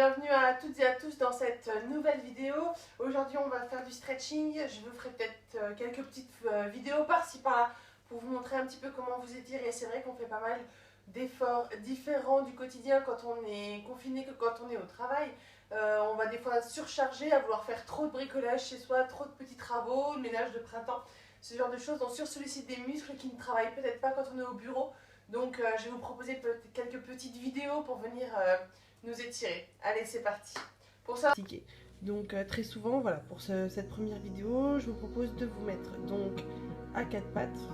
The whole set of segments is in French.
Bienvenue à toutes et à tous dans cette nouvelle vidéo. Aujourd'hui on va faire du stretching. Je vous ferai peut-être quelques petites vidéos par-ci par-là pour vous montrer un petit peu comment vous étirer. C'est vrai qu'on fait pas mal d'efforts différents du quotidien quand on est confiné que quand on est au travail. On va des fois surcharger à vouloir faire trop de bricolage chez soi, trop de petits travaux, le ménage de printemps, ce genre de choses. On sursollicite des muscles qui ne travaillent peut-être pas quand on est au bureau. Donc je vais vous proposer quelques petites vidéos pour venir nous étirer. Allez, c'est parti. Pour ça, donc très souvent, voilà, pour cette première vidéo, je vous propose de vous mettre donc à quatre pattes,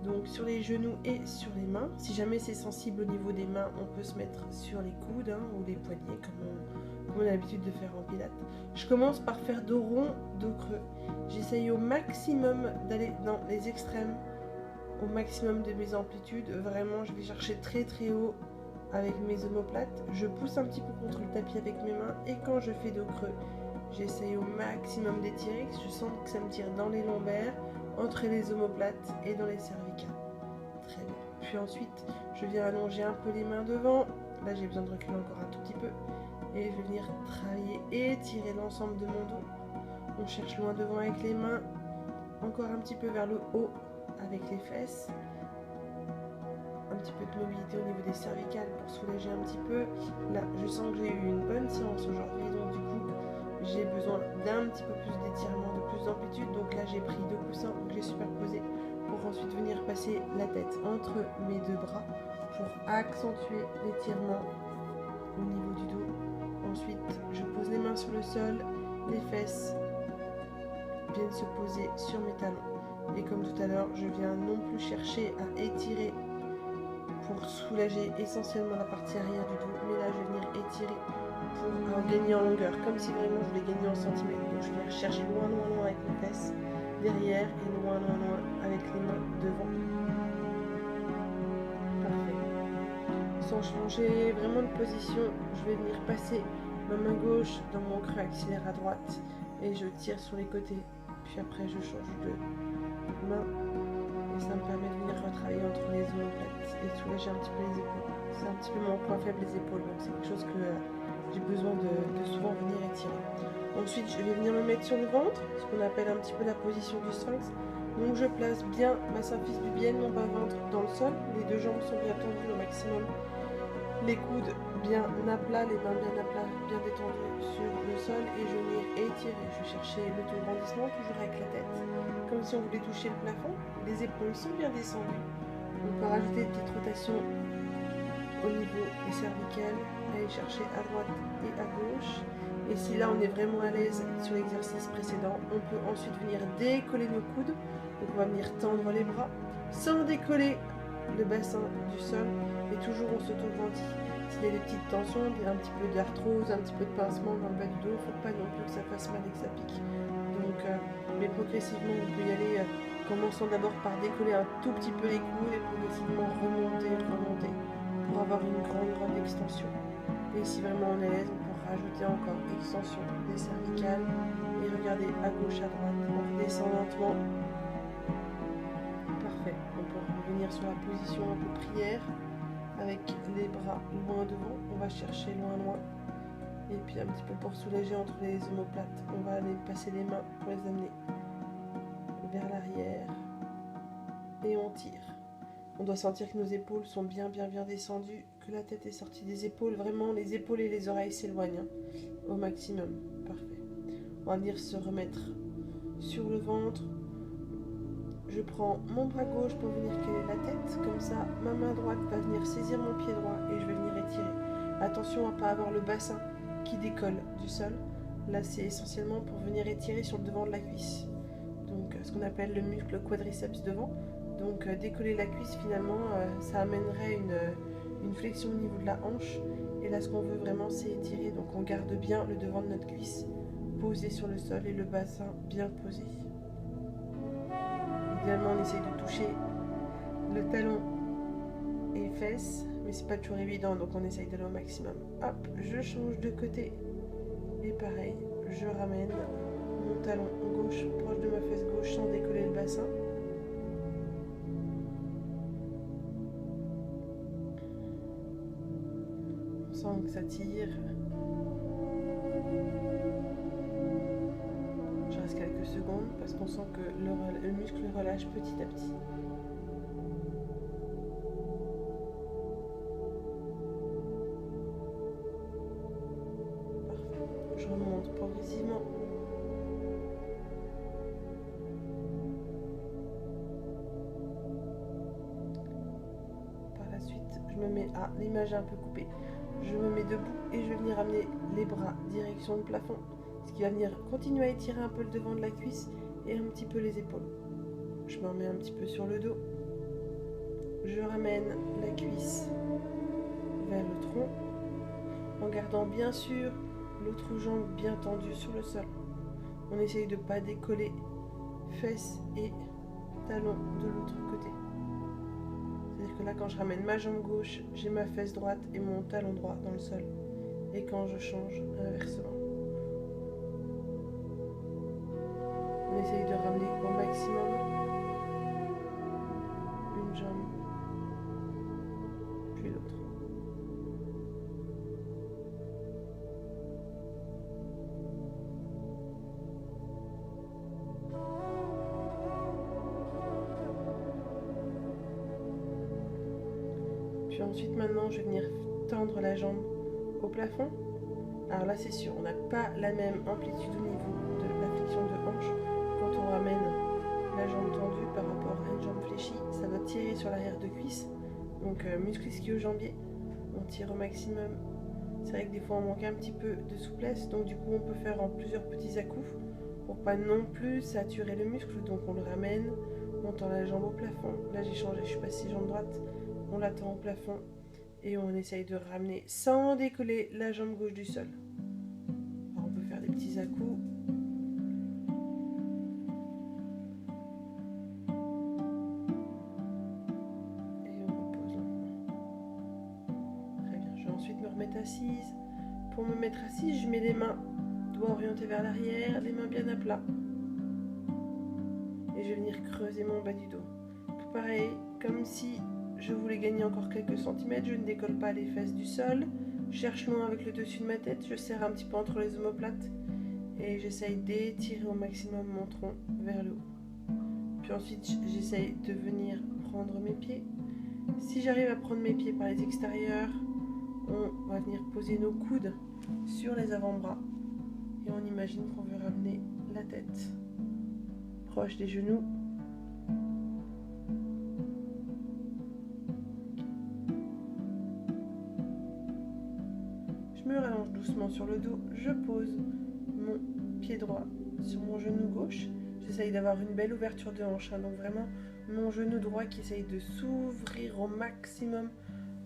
donc sur les genoux et sur les mains. Si jamais c'est sensible au niveau des mains, on peut se mettre sur les coudes ou les poignets comme on a l'habitude de faire en pilates. Je commence par faire dos rond, dos creux. J'essaye au maximum d'aller dans les extrêmes, au maximum de mes amplitudes. Vraiment, je vais chercher très très haut avec mes omoplates. Je pousse un petit peu contre le tapis avec mes mains et quand je fais dos creux, j'essaye au maximum d'étirer. Je sens que ça me tire dans les lombaires, entre les omoplates et dans les cervicales. Très bien. Puis ensuite, je viens allonger un peu les mains devant. Là, j'ai besoin de reculer encore un tout petit peu. Et je vais venir travailler et étirer l'ensemble de mon dos. On cherche loin devant avec les mains. Encore un petit peu vers le haut avec les fesses. Un petit peu de mobilité au niveau des cervicales pour soulager un petit peu. Là, je sens que j'ai eu une bonne séance aujourd'hui, donc du coup, j'ai besoin d'un petit peu plus d'étirement, de plus d'amplitude. Donc là, j'ai pris deux coussins que j'ai superposés pour ensuite venir passer la tête entre mes deux bras pour accentuer l'étirement au niveau du dos. Ensuite, je pose les mains sur le sol, les fesses viennent se poser sur mes talons. Et comme tout à l'heure, je viens non plus chercher à étirer pour soulager essentiellement la partie arrière du dos, mais là je vais venir étirer pour gagner en longueur, comme si vraiment je voulais gagner en centimètres. Donc je viens chercher loin avec mes fesses, derrière et loin avec les mains devant. Parfait. Sans changer vraiment de position, je vais venir passer ma main gauche dans mon creux axillaire à droite et je tire sur les côtés. Puis après je change de main. Et ça me permet de venir retravailler entre les omoplates et soulager un petit peu les épaules. C'est un petit peu mon point faible, les épaules, donc c'est quelque chose que j'ai besoin de souvent venir étirer. Ensuite, je vais venir me mettre sur le ventre, ce qu'on appelle un petit peu la position du sphinx. Donc je place bien ma symphyse pubienne, mon bas-ventre dans le sol, les deux jambes sont bien tendues au maximum, les coudes bien à plat, les mains bien à plat, bien détendues sur le sol et je viens étirer. Je vais chercher le tout grandissement, toujours avec la tête, comme si on voulait toucher le plafond. Les épaules sont bien descendues. On peut rajouter des petites rotations au niveau des cervicales, aller chercher à droite et à gauche. Et si là on est vraiment à l'aise sur l'exercice précédent, on peut ensuite venir décoller nos coudes. Donc on va venir tendre les bras sans décoller le bassin du sol et toujours on s'auto-grandit. S'il y a des petites tensions, un petit peu d'arthrose, un petit peu de pincement dans le bas du dos, il ne faut pas non plus que ça fasse mal et que ça pique. Donc, mais progressivement, on peut y aller, commençant d'abord par décoller un tout petit peu les coudes et progressivement remonter pour avoir une grande extension. Et si vraiment on est à l'aise, on peut rajouter encore extension des cervicales et regarder à gauche, à droite, on redescend lentement. Parfait, on peut revenir sur la position un peu prière avec les bras loin devant, on va chercher loin et puis un petit peu pour soulager entre les omoplates, on va aller passer les mains pour les amener vers l'arrière et on tire. On doit sentir que nos épaules sont bien descendues, que la tête est sortie des épaules, vraiment les épaules et les oreilles s'éloignent au maximum. Parfait. On va venir se remettre sur le ventre. Je prends mon bras gauche pour venir caler la tête, comme ça ma main droite va venir saisir mon pied droit et je vais venir étirer. Attention à ne pas avoir le bassin qui décolle du sol. Là c'est essentiellement pour venir étirer sur le devant de la cuisse. Donc ce qu'on appelle le muscle quadriceps devant. Donc décoller la cuisse finalement ça amènerait une flexion au niveau de la hanche. Et là ce qu'on veut vraiment c'est étirer. Donc on garde bien le devant de notre cuisse posé sur le sol et le bassin bien posé. Idéalement, on essaye de toucher le talon et les fesses, mais c'est pas toujours évident, donc on essaye d'aller au maximum. Hop, je change de côté. Et pareil, je ramène mon talon gauche proche de ma fesse gauche sans décoller le bassin. On sent que ça tire. Je reste quelques secondes parce qu'on sent que le muscle relâche petit à petit. Parfait. Je remonte progressivement. Par la suite, je me mets à l'image un peu coupée. Je me mets debout et je vais venir amener les bras direction le plafond, ce qui va venir continuer à étirer un peu le devant de la cuisse et un petit peu les épaules. Je m'en mets un petit peu sur le dos. Je ramène la cuisse vers le tronc en gardant bien sûr l'autre jambe bien tendue sur le sol. On essaye de ne pas décoller fesses et talons de l'autre côté. C'est-à-dire que là, quand je ramène ma jambe gauche, j'ai ma fesse droite et mon talon droit dans le sol. Et quand je change, inversement. On essaye de ramener au maximum une jambe, puis l'autre. Puis ensuite, maintenant, je vais venir tendre la jambe au plafond. Alors là, c'est sûr, on n'a pas la même amplitude au niveau de la flexion de hanche. Quand on ramène la jambe tendue par rapport à une jambe fléchie, ça va tirer sur l'arrière de cuisse. Donc muscle ischio-jambier, on tire au maximum. C'est vrai que des fois on manque un petit peu de souplesse, donc du coup on peut faire en plusieurs petits à-coups pour pas non plus saturer le muscle. Donc on le ramène, on tend la jambe au plafond. Là j'ai changé, je suis passée jambe droite, on la tend au plafond et on essaye de ramener sans décoller la jambe gauche du sol. Alors, on peut faire des petits à-coups. Ensuite me remettre assise. Pour me mettre assise, je mets les mains, doigts orientés vers l'arrière, les mains bien à plat. Et je vais venir creuser mon bas du dos. Tout pareil, comme si je voulais gagner encore quelques centimètres, je ne décolle pas les fesses du sol. Je cherche loin avec le dessus de ma tête, je serre un petit peu entre les omoplates. Et j'essaye d'étirer au maximum mon tronc vers le haut. Puis ensuite, j'essaye de venir prendre mes pieds. Si j'arrive à prendre mes pieds par les extérieurs, on va venir poser nos coudes sur les avant-bras et on imagine qu'on veut ramener la tête proche des genoux. Je me rallonge doucement sur le dos, je pose mon pied droit sur mon genou gauche. J'essaye d'avoir une belle ouverture de hanche, donc vraiment mon genou droit qui essaye de s'ouvrir au maximum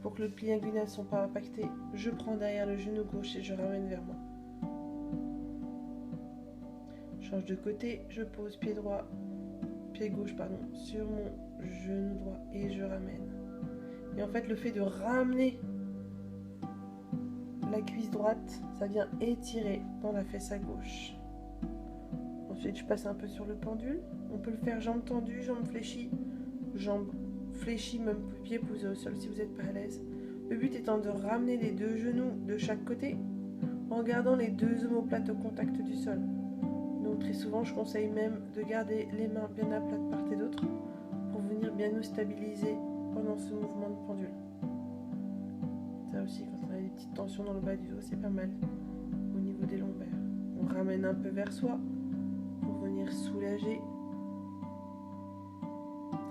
pour que le pli inguinal ne soit pas impacté. Je prends derrière le genou gauche et je ramène vers moi. Change de côté, je pose pied gauche sur mon genou droit et je ramène. Et en fait, le fait de ramener la cuisse droite, ça vient étirer dans la fesse à gauche. Ensuite, je passe un peu sur le pendule. On peut le faire jambes tendues, jambes fléchies, même pied posé au sol si vous n'êtes pas à l'aise. Le but étant de ramener les deux genoux de chaque côté en gardant les deux omoplates au contact du sol. Donc très souvent, je conseille même de garder les mains bien à plat de part et d'autre pour venir bien nous stabiliser pendant ce mouvement de pendule. Ça aussi, quand on a des petites tensions dans le bas du dos, c'est pas mal au niveau des lombaires. On ramène un peu vers soi pour venir soulager.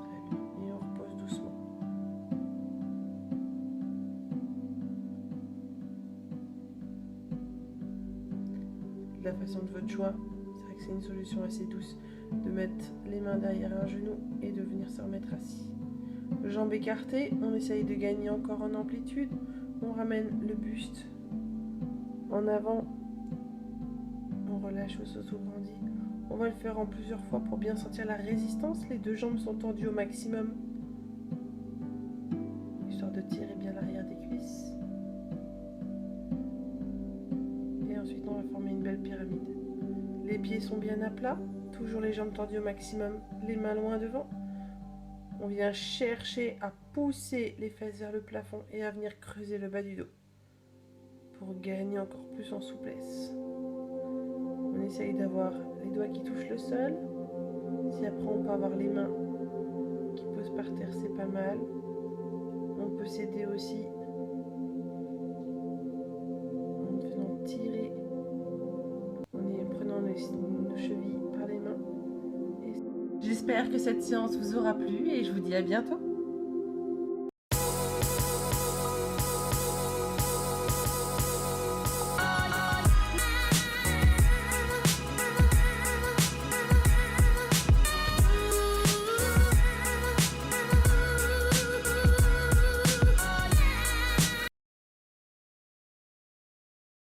Très bien. Et on repose doucement. De la façon de votre choix, c'est vrai que c'est une solution assez douce de mettre les mains derrière un genou et de venir se remettre assis. Jambes écartées, on essaye de gagner encore en amplitude. On ramène le buste en avant. On relâche, on s'auto-grandit. On va le faire en plusieurs fois pour bien sentir la résistance. Les deux jambes sont tendues au maximum, histoire de tirer bien l'arrière des cuisses. Et ensuite, on va former une belle pyramide. Les pieds sont bien à plat, toujours les jambes tendues au maximum, les mains loin devant. On vient chercher à pousser les fesses vers le plafond et à venir creuser le bas du dos pour gagner encore plus en souplesse. essaye d'avoir les doigts qui touchent le sol. Si après on peut avoir les mains qui posent par terre, c'est pas mal. On peut s'aider aussi en faisant tirer, en prenant nos chevilles par les mains. J'espère que cette séance vous aura plu et je vous dis à bientôt.